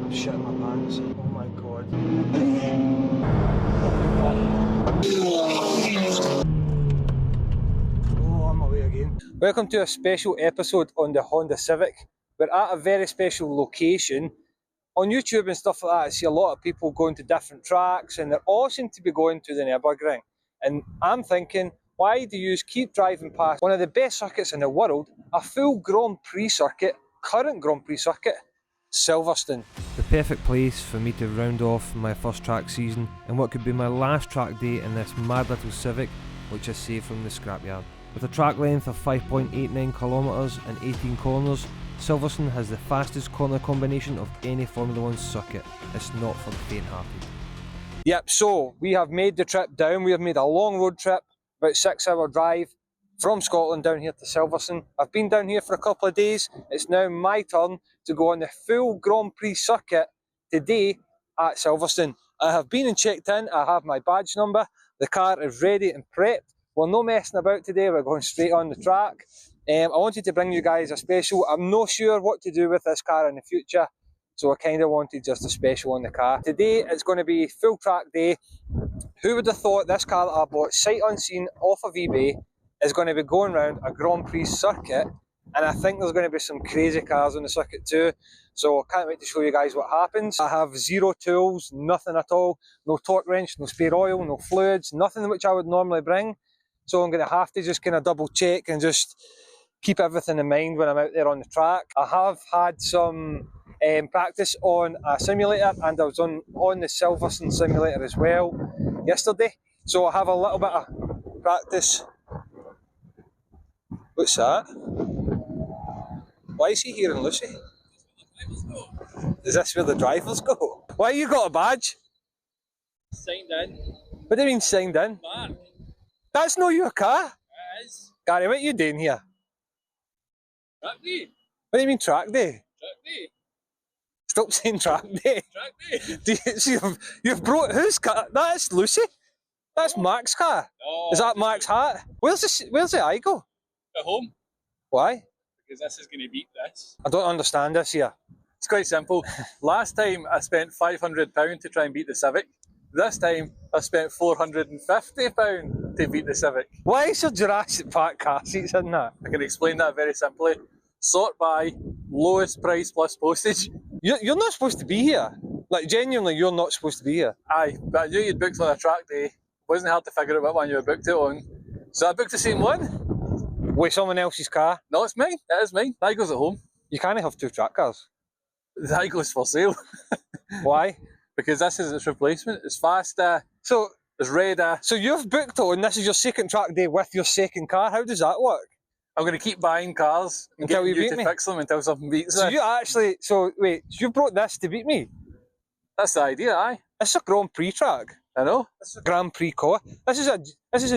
I'm shitting my pants. Oh my god. Oh, I'm away again. Welcome to a special episode on the Honda Civic. We're at a very special location. On YouTube and stuff like that, I see a lot of people going to different tracks and they all seem to be going to the Nürburgring. And I'm thinking, why do you keep driving past one of the best circuits in the world, a full Grand Prix circuit, current Grand Prix circuit, Silverstone? The perfect place for me to round off my first track season and what could be my last track day in this mad little Civic, which I saved from the scrapyard. With a track length of 5.89 kilometres and 18 corners, Silverstone has the fastest corner combination of any Formula 1 circuit. It's not for the faint-hearted. Yep, so we have made the trip down. We have made a long road trip, about 6-hour drive from Scotland down here to Silverstone. I've been down here for a couple of days. It's now my turn to go on the full Grand Prix circuit today at Silverstone. I have been and checked in. I have my badge number. The car is ready and prepped. We're no messing about today. We're going straight on the track. I wanted to bring you guys a special. I'm not sure what to do with this car in the future, so I kind of wanted just a special on the car. Today it's going to be full track day. Who would have thought this car that I bought sight unseen off of eBay is going to be going around a Grand Prix circuit, and I think there's going to be some crazy cars on the circuit too, so I can't wait to show you guys what happens. I have zero tools, nothing at all, no torque wrench, no spare oil, no fluids, nothing which I would normally bring, so I'm going to have to just kind of double check and just keep everything in mind when I'm out there on the track. I have had some practice on a simulator, and I was on the Silverstone simulator as well yesterday, so I have a little bit of practice. What's that? Why is he here in Lucy? Is this where the drivers go? Why you got a badge? Signed in. What do you mean signed in? Mark. That's not your car. It is. Gary, what are you doing here? Track day. What do you mean track day? Track day. Stop saying track day. Track day. Do you, so you've brought whose car? That's Lucy. That's Mac's car. No, Is that Mac's hat? Where's the I go? At home. Why? Because this is going to beat this. I don't understand this here. It's quite simple. Last time I spent £500 to try and beat the Civic. This time I spent £450 to beat the Civic. Why is there Jurassic Park car seats in that? I can explain that very simply. Sort by lowest price plus postage. You're not supposed to be here. Like, genuinely, you're not supposed to be here. Aye, but I knew you'd booked on a track day. It wasn't hard to figure out what one you were booked it on. So I booked the same one. With someone else's car? No, it's mine. It is mine. The Igo's at home. You can't have two track cars. The Igo's for sale. Why? Because this is its replacement. It's faster. So it's radar. So you've booked on, this is your second track day with your second car. How does that work? I'm going to keep buying cars and until getting you to me? Fix them until something beats So it. you actually, wait, so you brought this to beat me? That's the idea, aye. It's a Grand Prix track. I know. This is a Grand Prix car. This is a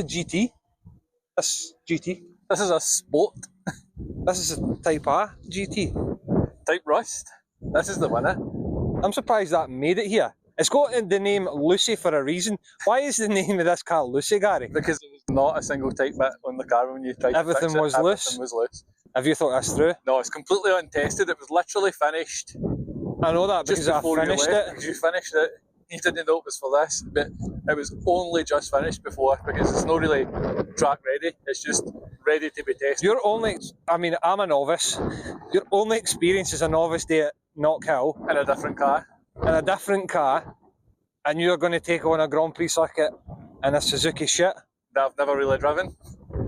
GT. This GT. This is a Sport. This is a Type R GT. Type Rust. This is the winner. I'm surprised that made it here. It's got the name Lucy for a reason. Why is the name of this car Lucy, Gary? Because there was not a single type bit on the car when you tried to fix it. Was loose? Everything was loose. Have you thought this through? No, it's completely untested. It was literally finished. I know that because I finished it. Because you finished it. You didn't know it was for this, but it was only just finished before because it's not really track ready. It's just ready to be tested. I'm a novice. Your only experience as a novice day at Knock Hill in a different car. And you're going to take on a Grand Prix circuit in a Suzuki shit. That I've never really driven.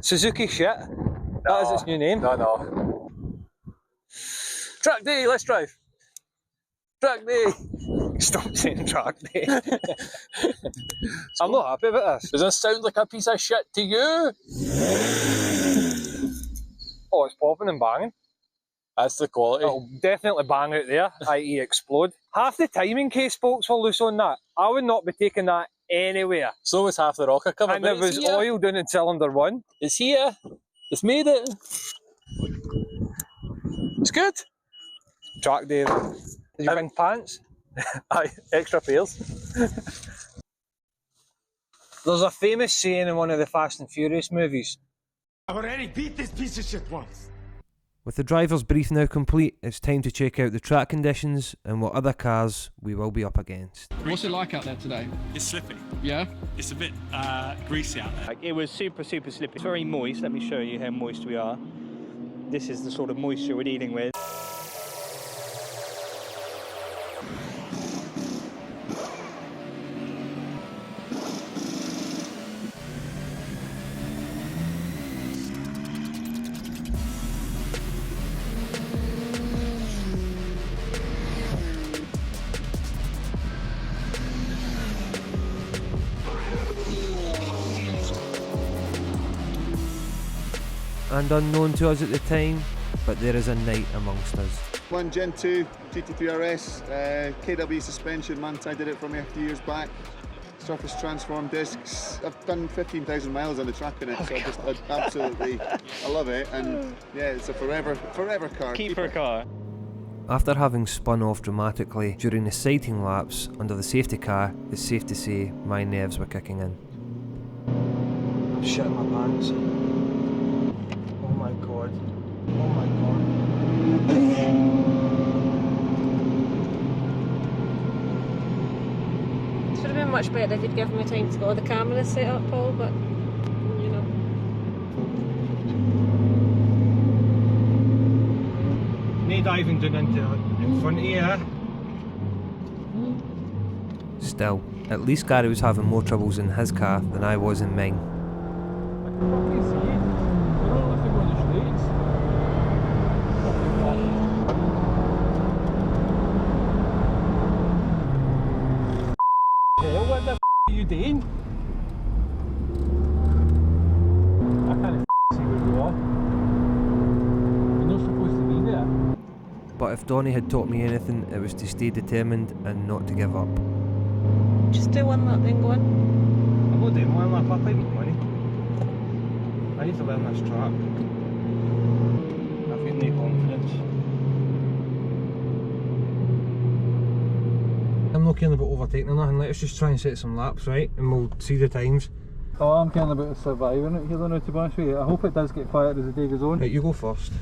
Suzuki shit? No, that is its new name? No. Track day, let's drive. Track day. Stop saying track day. I'm not happy about this. Does this sound like a piece of shit to you? Oh, it's popping and banging. That's the quality. It'll definitely bang out there, i.e. explode. Half the time in case spokes were loose on that, I would not be taking that anywhere. So was half the rocker cover. And there was oil down in cylinder 1. It's here. It's made it. It's good. Track day. Did you bring pants? Aye, extra pairs. There's a famous saying in one of the Fast and Furious movies. I've already beat this piece of shit once. With the driver's brief now complete, it's time to check out the track conditions and what other cars we will be up against. What's it like out there today? It's slippy. Yeah? It's a bit greasy out there. It was super slippy. It's very moist. Let me show you how moist we are. This is the sort of moisture we're dealing with. And unknown to us at the time, but there is a knight amongst us. F1 Gen 2 GT3 RS, KW suspension, Manti did it for me a few years back. Surface transform discs. I've done 15,000 miles on the track in it, so I love it, and yeah, it's a forever car. Keeper car. After having spun off dramatically during the sighting laps under the safety car, it's safe to say my nerves were kicking in. I'm shitting my pants. Oh my god. Oh my god. It would have been much better if you'd given me time to get all the cameras set up, Paul, but you know. No diving down into in front of you. Still, at least Gary was having more troubles in his car than I was in mine. What the f are you doing? I can't see where you are. You're not supposed to be there. But if Donnie had taught me anything, it was to stay determined and not to give up. Just do one lap then go on. I'm not doing one lap, I paid my money. I need to learn this track. I've got no confidence. I'm not caring about overtaking or nothing, let's just try and set some laps, right? And we'll see the times. Oh, I'm caring about surviving it here now, to be honest with you. I hope it does get quieter as the day goes on. Right, you go first.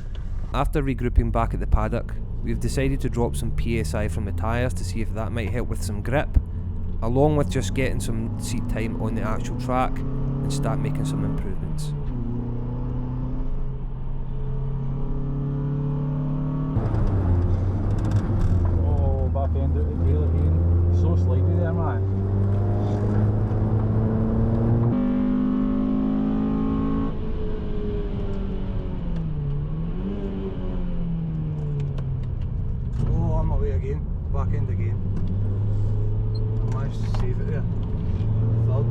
After regrouping back at the paddock, we've decided to drop some PSI from the tyres to see if that might help with some grip, along with just getting some seat time on the actual track and start making some improvements. Oh, back end out the wheel again. So slidey there, man. Oh, I'm away again. Back end again. I managed to save it there. Third.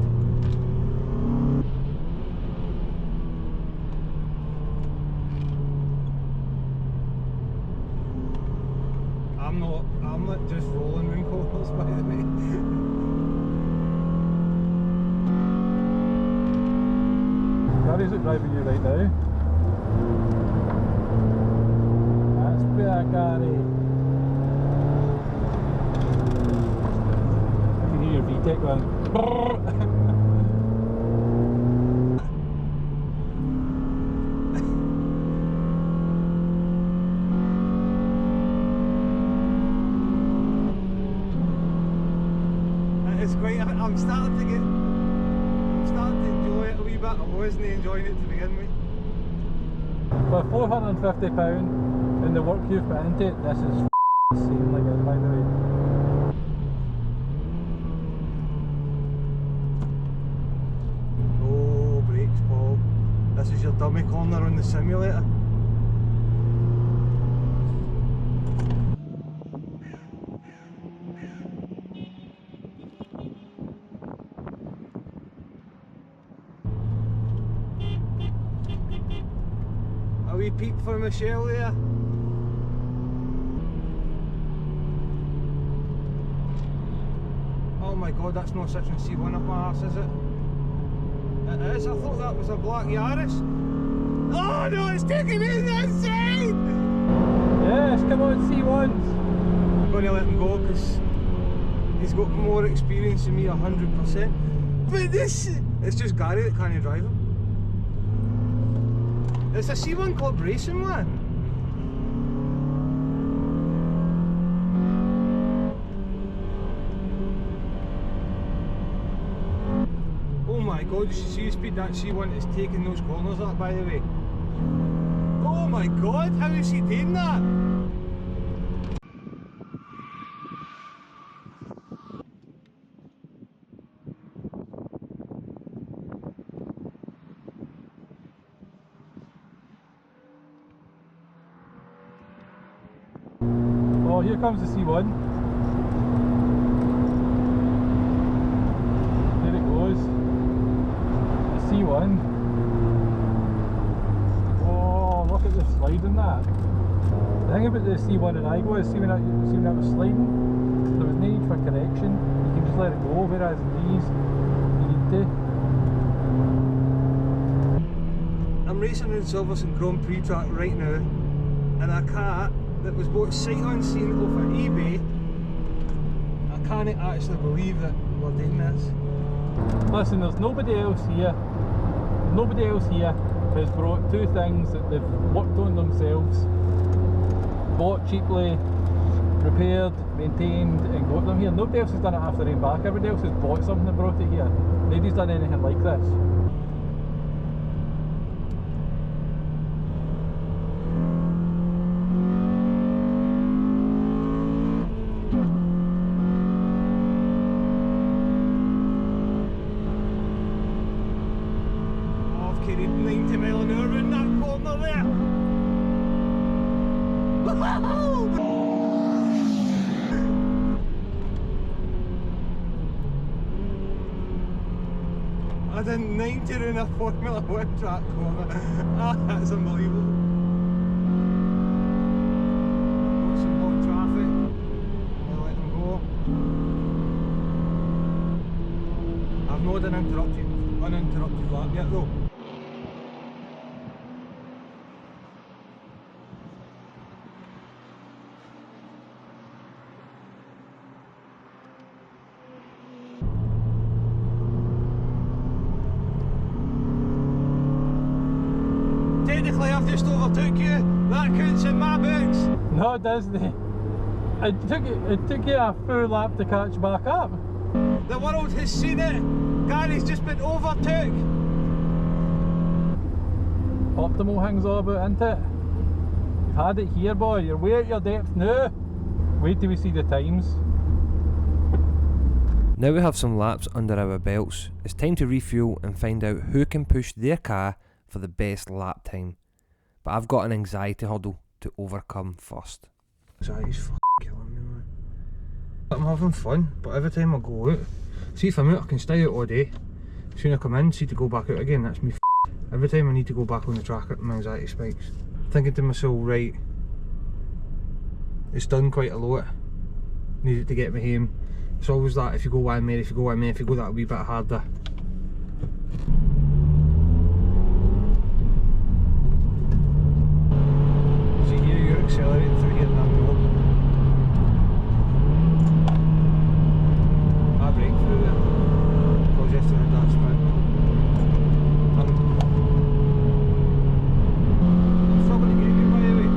I'm not just rolling round corners, by the way. Gary's out driving you right now. That's better, Gary. I can hear your VTEC going. It's quite, I'm starting to enjoy it a wee bit. I wasn't enjoying it to begin with. For £450 and the work you've put into it, this is insane, like it, by the way. Oh, brakes, Paul. This is your dummy corner on the simulator. A wee peep for Michelle there. Oh my god, that's not such a C1 up my arse, is it? It is, I thought that was a black Yaris. Oh no, it's taking me to the inside! Yes, come on, C1s! I'm going to let him go because he's got more experience than me, 100%. But this, it's just Gary that can't drive him. It's a C1 Club racing, man. god, you should see the speed that C1 is taking those corners up, by the way. Oh my god, how is he doing that? Oh, here comes the C1. There it goes. The C1. Oh, look at the slide in that. The thing about the C1 and I go is see when that was sliding, there was no need for correction. You can just let it go, whereas these, you need to. I'm racing in Silverstone Grand Prix track right now, and a car that was bought sight unseen off of eBay. I can't actually believe that we're doing this. Listen, there's nobody else here. Nobody else here has brought two things that they've worked on themselves, bought cheaply, repaired, maintained, and got them here. Nobody else has done it after their own back. Everybody else has bought something and brought it here. Nobody's done anything like this. Carried 90 mile an hour in that corner there. I did 90 in a Formula 1 track corner. That's unbelievable. Got some hot traffic. I'll let them go. I've not done uninterrupted lap yet though. Technically I've just overtook you, that counts in my books. No, it doesn't. It took you a full lap to catch back up. The world has seen it. Gary's just been overtook. Optimal thing's all about, isn't it? You've had it here, boy. You're way at your depth now. Wait till we see the times. Now we have some laps under our belts, it's time to refuel and find out who can push their car for the best lap time. But I've got an anxiety hurdle to overcome first. Anxiety's killing me, man. I'm having fun, but every time I go out, see if I'm out I can stay out all day. As soon as I come in, see to go back out again, that's me Every time I need to go back on the track, my anxiety spikes. Thinking to myself, right, it's done quite a lot, needed to get me home. It's always that, if you go one more, if you go that wee bit harder. So here you're accelerating through here and that knob. I brake through there, because yesterday I had that spin. I'm struggling to get me, by the way.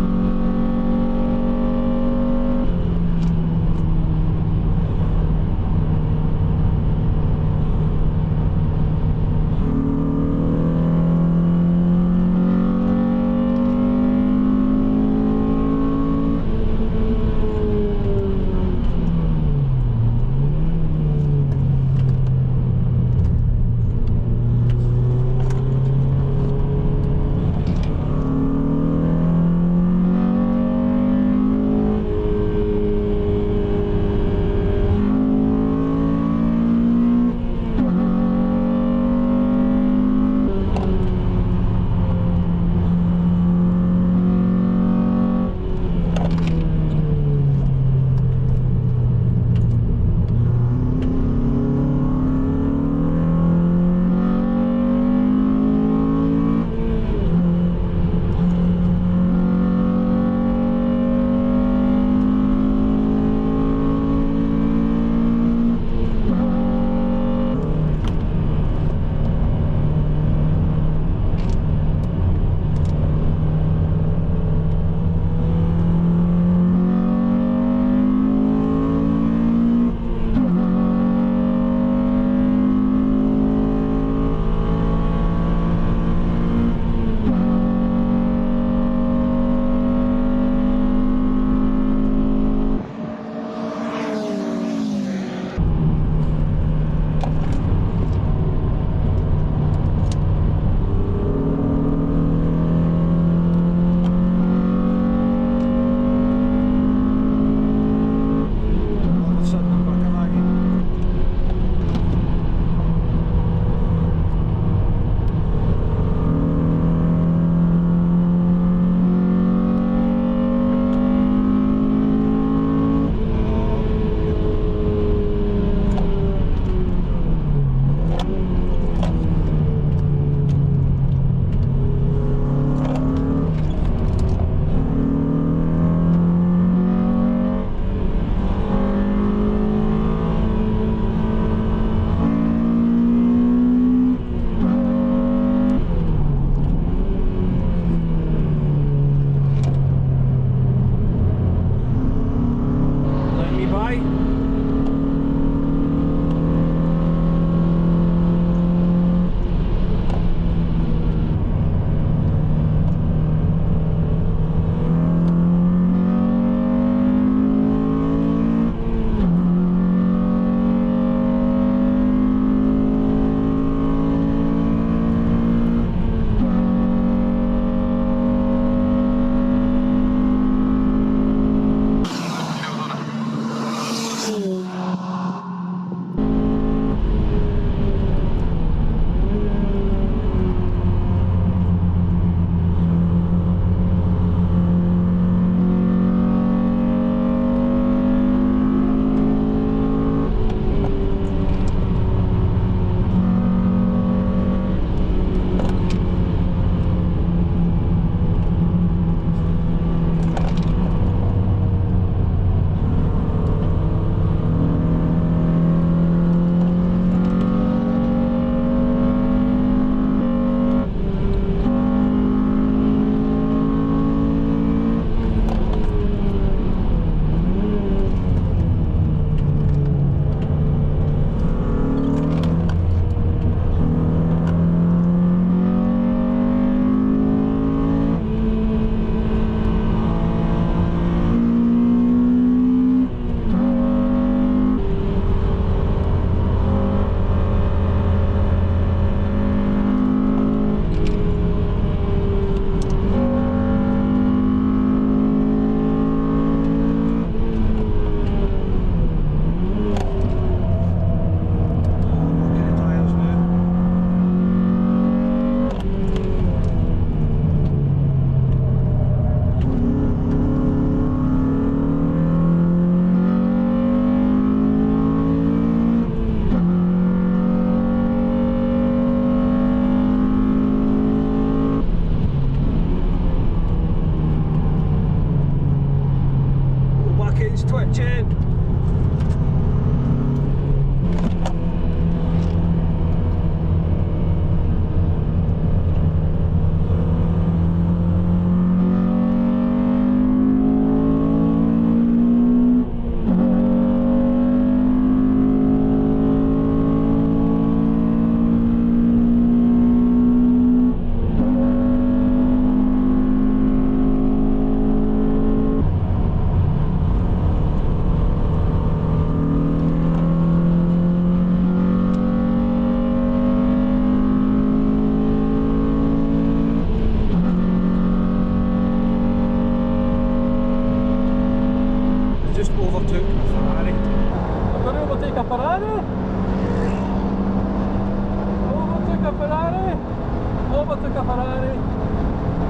Bye.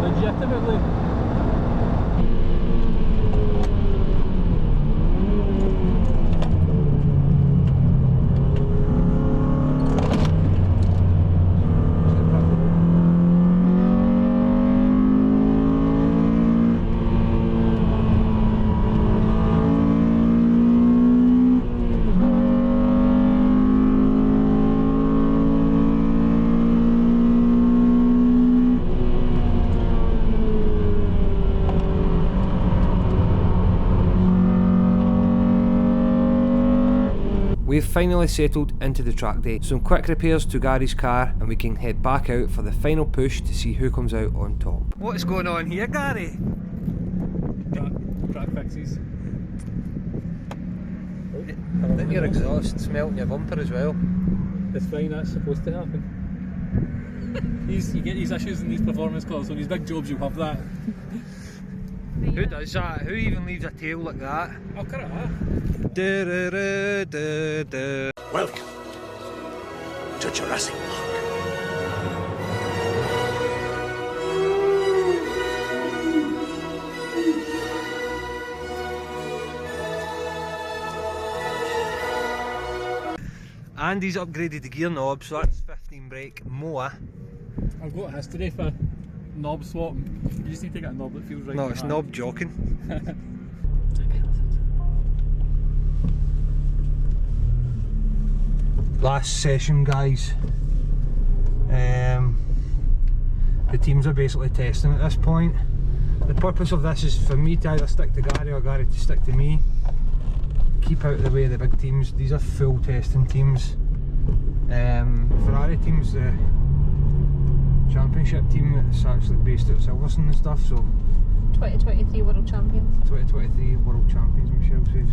Legitimately. We've finally settled into the track day. Some quick repairs to Gary's car and we can head back out for the final push to see who comes out on top. What's going on here, Gary? Track fixes. I think your exhaust's melting your bumper as well. It's fine, that's supposed to happen. You get these issues in these performance cars, so in these big jobs you'll have that. Who does that? Who even leaves a tail like that? I'll cut it off. Welcome to Jurassic Park. Andy's upgraded the gear knob, so that's 15 brake more. I've got a history for knob swap. You just need to get a knob that feels right. No, it's knob joking. Last session, guys. The teams are basically testing at this point. The purpose of this is for me to either stick to Gary or Gary to stick to me. keep out of the way of the big teams. These are full testing teams. Ferrari team's the championship team that's actually based at Silverstone and stuff, so 2023 World Champions. 2023 World Champions, Michelle says.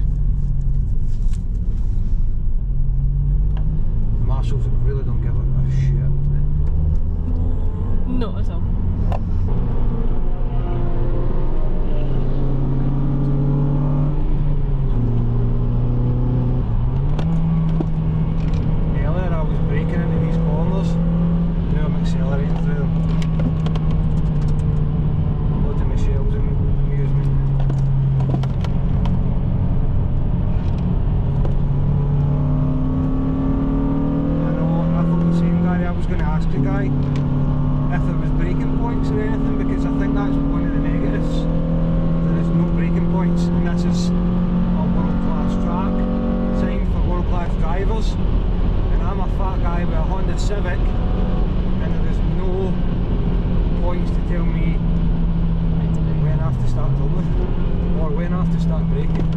The marshals really don't give a shit. Not at all. Earlier I was braking into these corners, now I'm accelerating through them. Not to Michelle's amusement. I know, I thought the same, Gary. I was going to ask you, Guy, if there was braking points or anything, because I think that's one of the negatives. There is no braking points, and this is a world-class track, designed for world-class drivers. And I'm a fat guy with a Honda Civic, and there is no points to tell me when I have to start turning or when I have to start braking.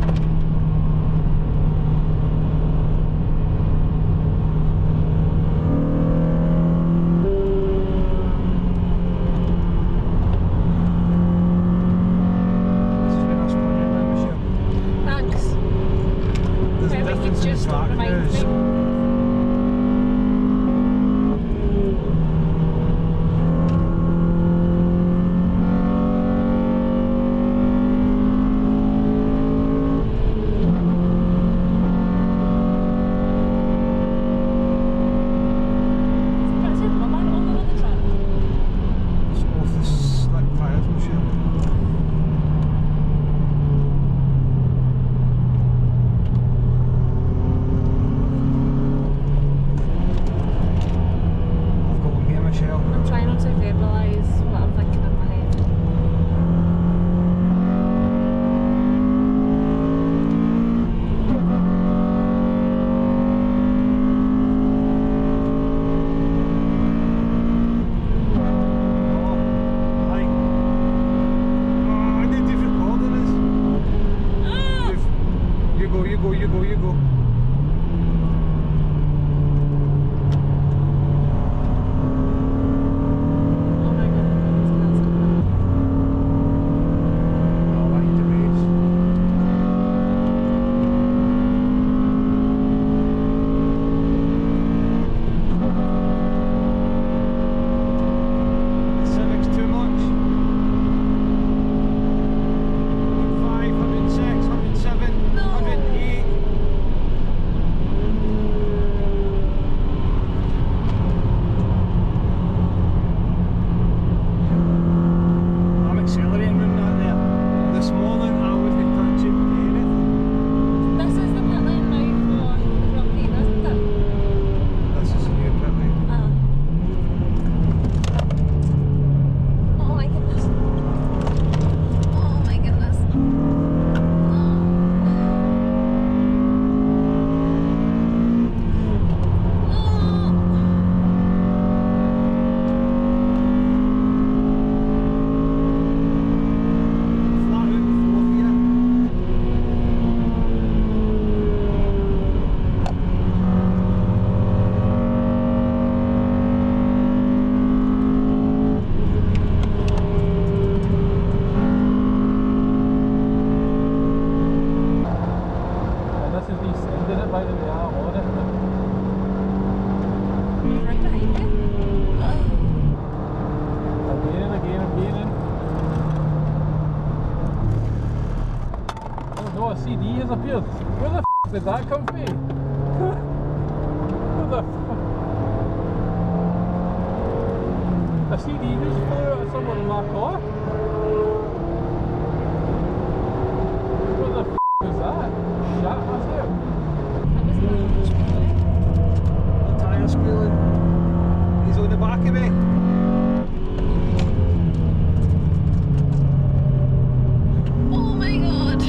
You go. appeared. Where the f did that come from? Where the f? A CD just flew out of someone in my car? Where the f was that? Shit, that's it. The tyre squealing. He's on the back of me. Oh my god.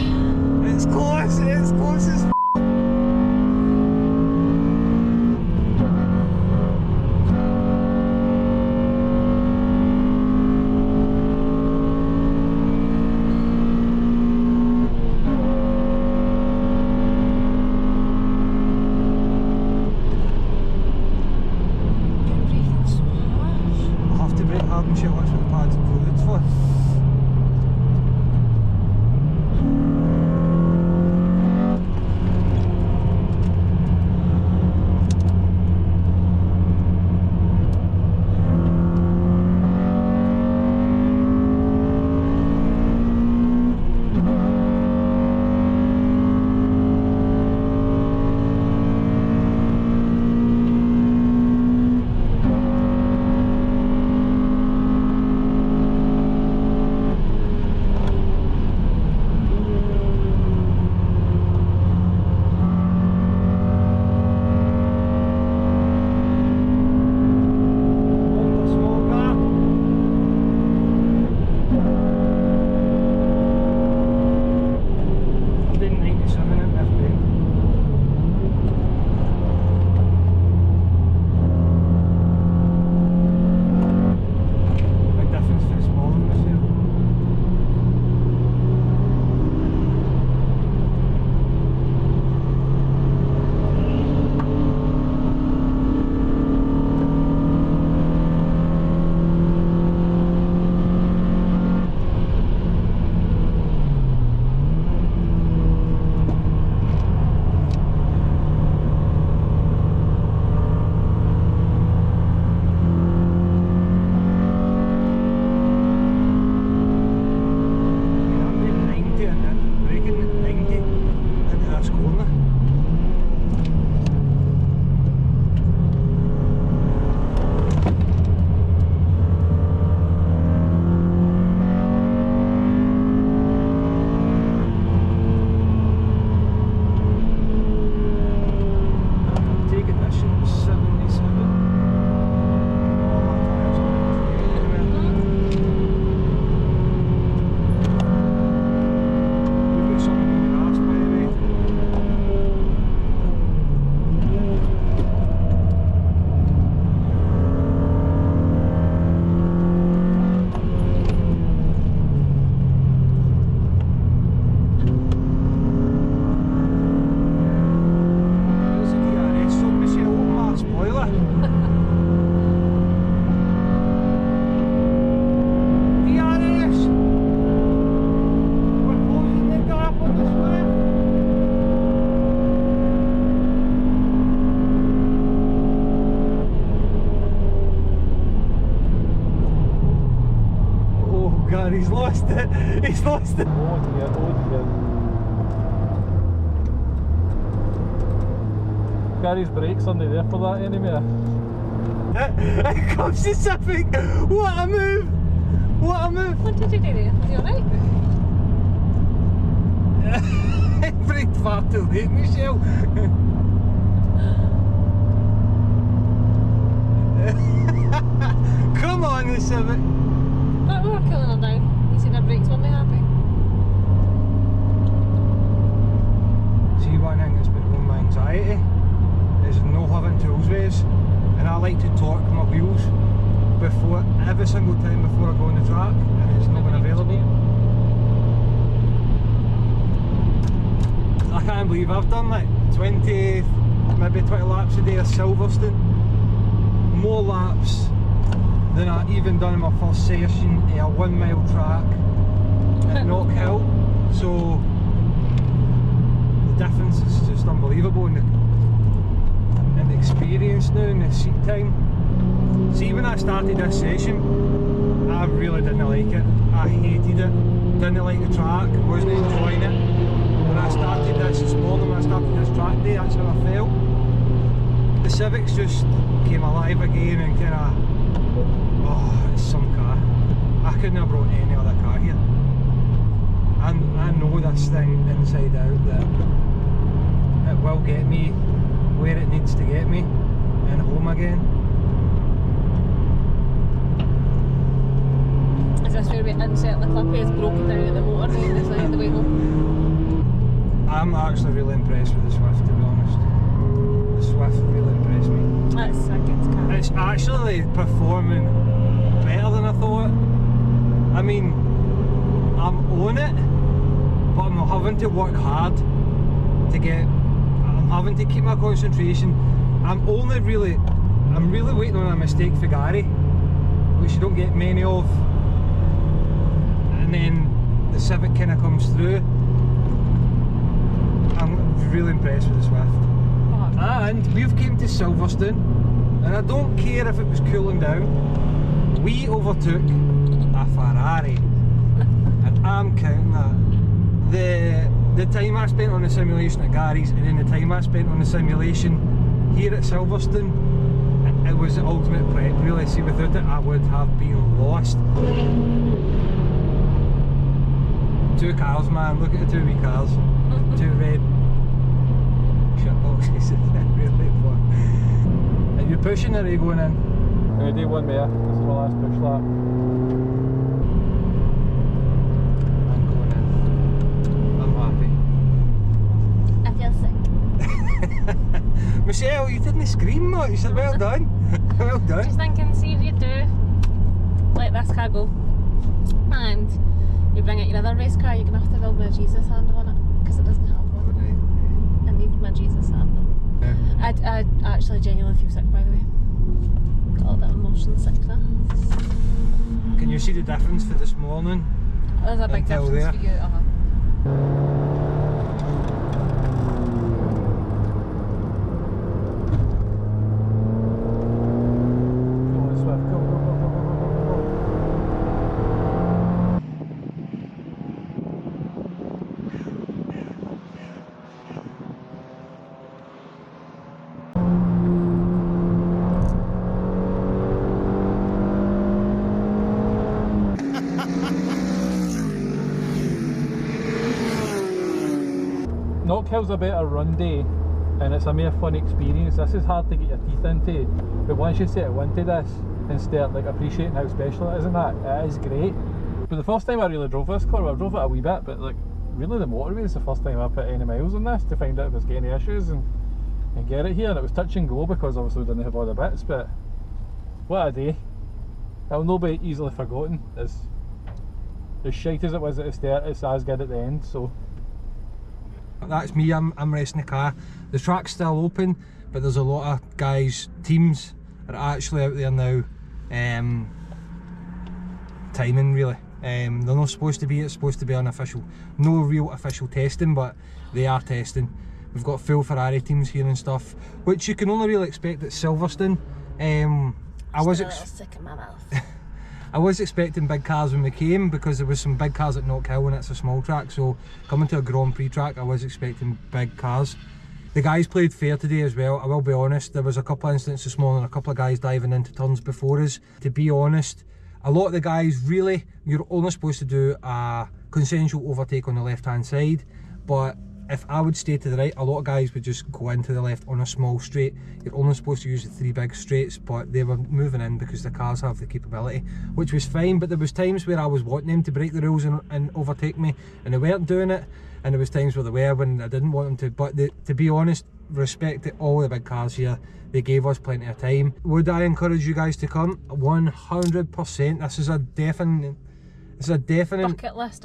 It's close as f. he's lost it. He's lost it. Oh dear, oh dear. Gary's brakes aren't there for that anymore. Here comes the Civic. What a move! What a move! What did you do there? Was he alright? Braked far too late, Michelle. Come on, the Civic. But we were cooling her down. You seen her brakes, weren't they happy? See, one thing that's been on my anxiety is no having tools ways, and I like to torque my wheels before every single time before I go on the track, and it's not been available. I can't believe I've done like 20, maybe 20 laps a day of Silverstone. More laps than I even done in my first session at a 1 mile track at Knock Hill. So the difference is just unbelievable in the experience now and the seat time. See, when I started this session, I really didn't like it. I hated it. Didn't like the track, wasn't enjoying it. When I started this morning, when I started this track day, that's how I felt. The Civics just came alive again and kind of, oh, it's some car. I couldn't have brought any other car here. And I know this thing inside out that it will get me where it needs to get me and home again. Is this where we insert the clippy is broken down at the motorway and it's like the way home? I'm actually really impressed with the Swift, to be honest. The Swift really impressed me. That's a good car. It's actually performing better than I thought. I mean, I'm on it, but I'm having to work hard to get. I'm having to keep my concentration. I'm really waiting on a mistake for Gary, which you don't get many of. And then the Civic kind of comes through. I'm really impressed with the Swift. And we've came to Silverstone, and I don't care if it was cooling down, we overtook a Ferrari, and I'm counting that. The time I spent on the simulation at Gary's, and then the time I spent on the simulation here at Silverstone, it was the ultimate prep, really. See, without it I would have been lost. Two cars, man, look at the two wee cars, two red shitboxes. Really fun. Are you pushing or are you going in? I'm going to do one more. This is my last push lap. I'm going in. I'm happy. I feel sick. Michelle, you didn't scream much. Well done. Well done. Just thinking, see if you do let this car go and you bring out your other race car, you're going to have to build me a Jesus handle on it because it doesn't have one. I need my Jesus handle. Yeah. I actually genuinely feel sick, by the way. Got a little bit of motion sickness. Can you see the difference for this morning? There's a big Until difference there. for you. Go on, Swift, go, go, go, go, go, go, go. Knock Hill's a better run day and it's a more fun experience. This is hard to get your teeth into, but once you settle into this and start like appreciating how special it is and that, it is great. But the first time I really drove this car, I drove it a wee bit, but like really the motorway is the first time I put any miles on this to find out if there's any issues and get it here, and it was touch and go because obviously we didn't have all the bits, but what a day. It'll not be easily forgotten. As shite as it was at the start, it's as good at the end, so. That's me, I'm racing the car. The track's still open, but there's a lot of guys, teams are actually out there now timing really. They're not supposed to be, it's supposed to be unofficial. No real official testing, but they are testing. We've got full Ferrari teams here and stuff, which you can only really expect at Silverstone. I was a little sick in my mouth. I was expecting big cars when we came, because there was some big cars at Knockhill and it's a small track, so coming to a Grand Prix track I was expecting big cars. The guys played fair today as well, I will be honest. There was a couple of incidents this morning, a couple of guys diving into turns before us. To be honest, a lot of the guys, really, you're only supposed to do a consensual overtake on the left hand side, but if I would stay to the right, a lot of guys would just go into the left on a small straight. You're only supposed to use the 3 big straights, but they were moving in because the cars have the capability, which was fine. But there was times where I was wanting them to break the rules and overtake me, and they weren't doing it, and there was times where they were when I didn't want them to. But to be honest, respect to all the big cars here, they gave us plenty of time. Would I encourage you guys to come? 100%. This is a definite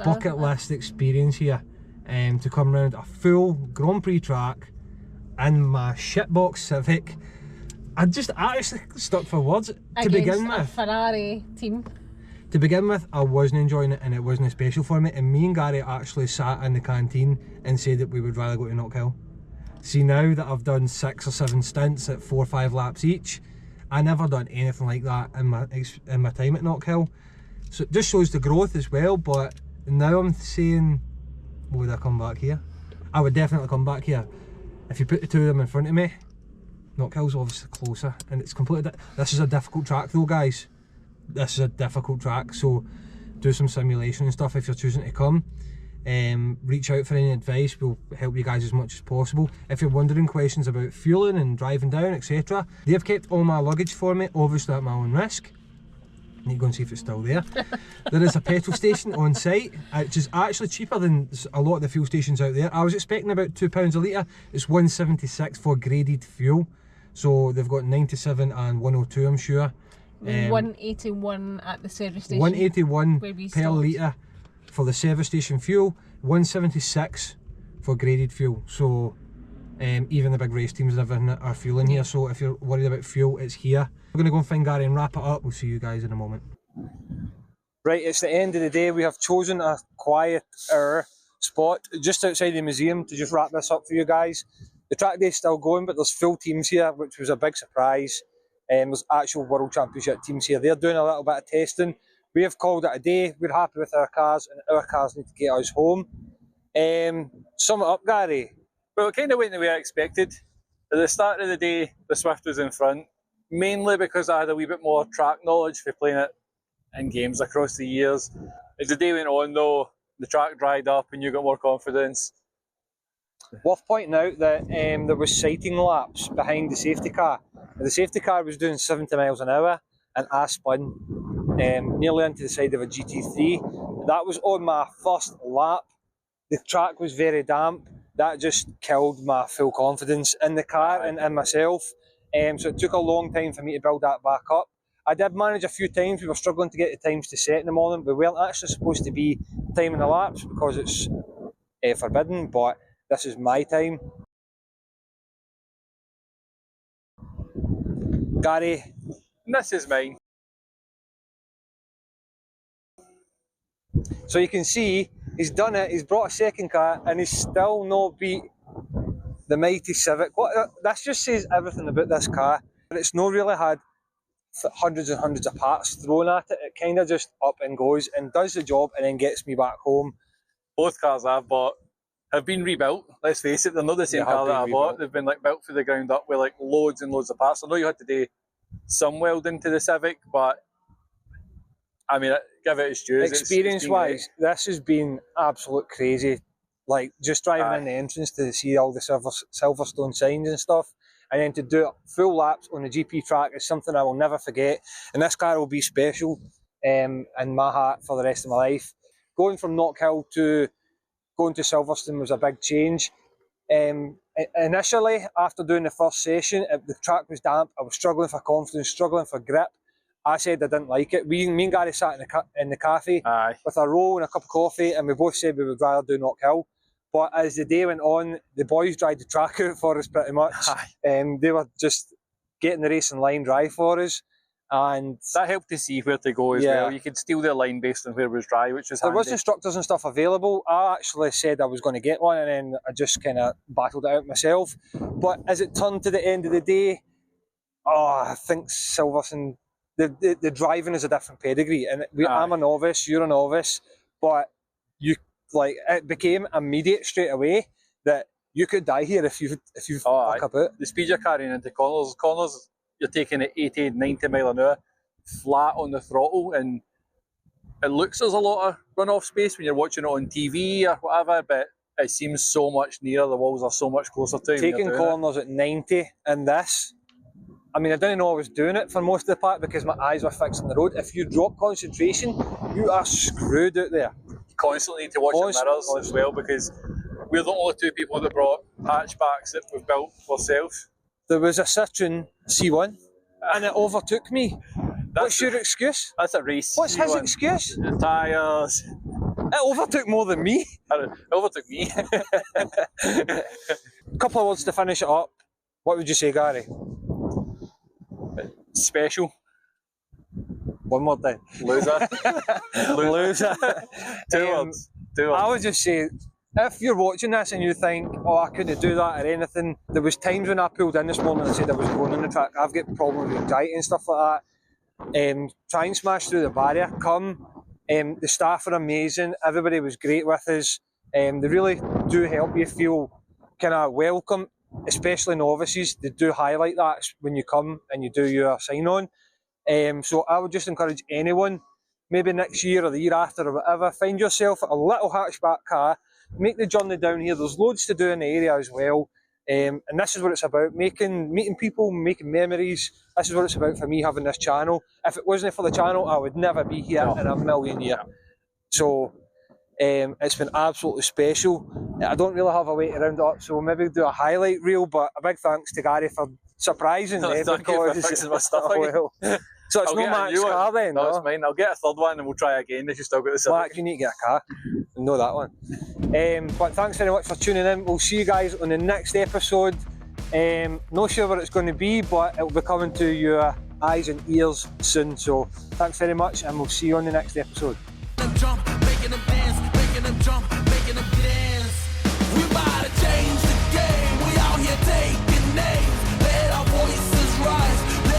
bucket list experience here. To come round a full Grand Prix track in my shitbox Civic. I actually stuck for words. To begin with, a Ferrari team. To begin with, I wasn't enjoying it and it wasn't special for me, and me and Gary actually sat in the canteen and said that we would rather go to Knockhill. See, now that I've done 6 or 7 stints at 4 or 5 laps each, I never done anything like that in my time at Knockhill. So it just shows the growth as well, but now I'm saying, would I come back here? I would definitely come back here. If you put the two of them in front of me, Knockhill's obviously closer, and it's completely. This is a difficult track though, guys. This is a difficult track, so do some simulation and stuff if you're choosing to come. Reach out for any advice, we'll help you guys as much as possible. If you're wondering questions about fueling and driving down, etc., they've kept all my luggage for me, obviously at my own risk. Need to go and see if it's still there. There is a petrol station on site, which is actually cheaper than a lot of the fuel stations out there. I was expecting about £2 a litre. It's £1.76 for graded fuel. So they've got 97 and 102, I'm sure. 181 at the service station. 181 per litre for the service station fuel, 176 for graded fuel. So even the big race teams and everything are fueling here. So if you're worried about fuel, it's here. We're going to go and find Gary and wrap it up. We'll see you guys in a moment. Right, it's the end of the day. We have chosen a quieter spot just outside the museum to just wrap this up for you guys. The track day is still going, but there's full teams here, which was a big surprise. There's actual World Championship teams here. They're doing a little bit of testing. We have called it a day. We're happy with our cars, and our cars need to get us home. Sum it up, Gary. Well, it kind of went the way I expected. At the start of the day, the Swift was in front, mainly because I had a wee bit more track knowledge for playing it in games across the years. As the day went on, though, the track dried up and you got more confidence. Worth pointing out that there was sighting laps behind the safety car. The safety car was doing 70 miles an hour, and I spun nearly into the side of a GT3. That was on my first lap. The track was very damp. That just killed my full confidence in the car and in myself. So it took a long time for me to build that back up. I did manage a few times. We were struggling to get the times to set in the morning. We weren't actually supposed to be timing the laps because it's forbidden, but this is my time. Gary. And this is mine. So you can see he's done it, he's brought a second car and he's still not beat the mighty Civic. This just says everything about this car. It's not really had hundreds and hundreds of parts thrown at it. It kind of just up and goes and does the job and then gets me back home. Both cars I've bought have been rebuilt. Let's face it, they're not the same car that I bought. They've been like built from the ground up with like loads and loads of parts. I know you had to do some welding to the Civic, but I mean, give it its due. Experience-wise, this has been absolute crazy. Like just driving in the entrance to see all the Silverstone signs and stuff, and then to do it full laps on the GP track is something I will never forget. And this car will be special in my heart for the rest of my life. Going from Knockhill to going to Silverstone was a big change. Initially, after doing the first session, the track was damp. I was struggling for confidence, struggling for grip. I said I didn't like it. Me and Gary sat in the cafe with a roll and a cup of coffee, and we both said we would rather do Knockhill. But as the day went on, the boys dried the track out for us pretty much. They were just getting the racing line dry for us. And that helped to see where to go as well. You could steal the line based on where it was dry, which was handy. There was instructors and stuff available. I actually said I was going to get one, and then I just kind of battled it out myself. But as it turned to the end of the day, I think Silverstone, the driving is a different pedigree, and I'm a novice, you're a novice, but it became immediate straight away that you could die here if you fuck about. The speed you're carrying into corners, you're taking at 80, 90 mile an hour, flat on the throttle, and it looks there's a lot of run-off space when you're watching it on TV or whatever, but it seems so much nearer, the walls are so much closer to you. Taking corners at 90 in this, I mean, I didn't know I was doing it for most of the part because my eyes were fixed on the road. If you drop concentration, you are screwed out there. You constantly need to watch the mirrors as well, because we're the only two people that brought hatchbacks that we've built ourselves. There was a Citroen C1 and it overtook me. What's your excuse? That's a race. What's his excuse? The tyres. It overtook more than me. It overtook me. A couple of words to finish it up. What would you say, Gary? Special. One more time. Loser. Loser. Two words. I would just say, if you're watching this and you think, oh, I couldn't do that or anything, there was times when I pulled in this morning and said I was going on the track. I've got problems with anxiety and stuff like that. Try and smash through the barrier. Come. The staff are amazing. Everybody was great with us. They really do help you feel kind of welcome, especially novices. They do highlight that when you come and you do your sign-on. So I would just encourage anyone, maybe next year or the year after or whatever, find yourself a little hatchback car, make the journey down here. There's loads to do in the area as well. And this is what it's about, meeting people, making memories. This is what it's about for me, having this channel. If it wasn't for the channel, I would never be here in a million years. So it's been absolutely special. I don't really have a way to round it up, so we'll maybe do a highlight reel, but a big thanks to Gary for surprising me. Thank you for fixing my stuff again. So it's not Matt's car then? No, it's mine. I'll get a third one and we'll try again if you still got the Civic. Black, you need to get a car. Know that one. But thanks very much for tuning in. We'll see you guys on the next episode. Not sure what it's going to be, but it will be coming to your eyes and ears soon. So thanks very much, and we'll see you on the next episode.